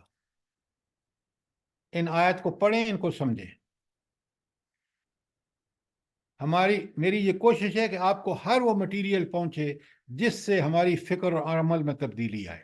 ان آیت کو پڑھیں ان کو سمجھیں. میری یہ کوشش ہے کہ آپ کو ہر وہ مٹیریل پہنچے جس سے ہماری فکر اور عمل میں تبدیلی آئے.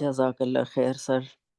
جزاک اللہ خیر سر.